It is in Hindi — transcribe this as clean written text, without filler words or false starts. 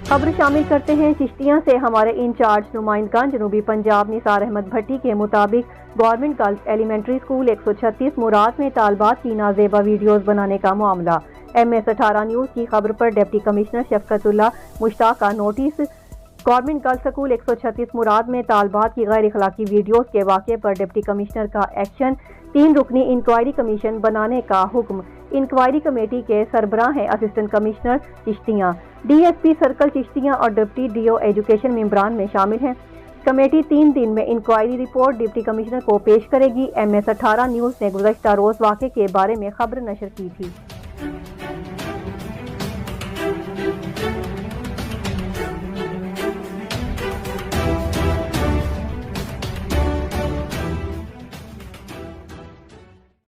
खबर शामिल करते हैं चिश्तियां से। हमारे इंचार्ज नुमाइंदा जनूबी पंजाब निसार अहमद भट्टी के मुताबिक गवर्नमेंट गर्ल्स एलिमेंट्री स्कूल 136 मुराद में तालबात की नाजेबा वीडियोस बनाने का मामला। MS 18 न्यूज़ की खबर पर डिप्टी कमिश्नर शफकतुल्ला मुश्ताक का नोटिस। गवर्नमेंट गर्ल्स स्कूल 136 मुराद में तालबात की गैर अखलाकी वीडियोस के वाक़े पर डिप्टी कमिश्नर का एक्शन। 3 रुकनी इंक्वायरी कमीशन बनाने का हुक्म। इंक्वायरी कमेटी के सरबराह हैं assistant commissioner Chishtiyan, DSP circle Chishtiyan और डिप्टी DO एजुकेशन मेंबरान में शामिल हैं। कमेटी 3 दिन में इंक्वायरी रिपोर्ट डिप्टी कमिश्नर को पेश करेगी। MS 18 न्यूज़ ने गुज़श्ता रोज़ वाक़े के बारे में खबर नशर की थी।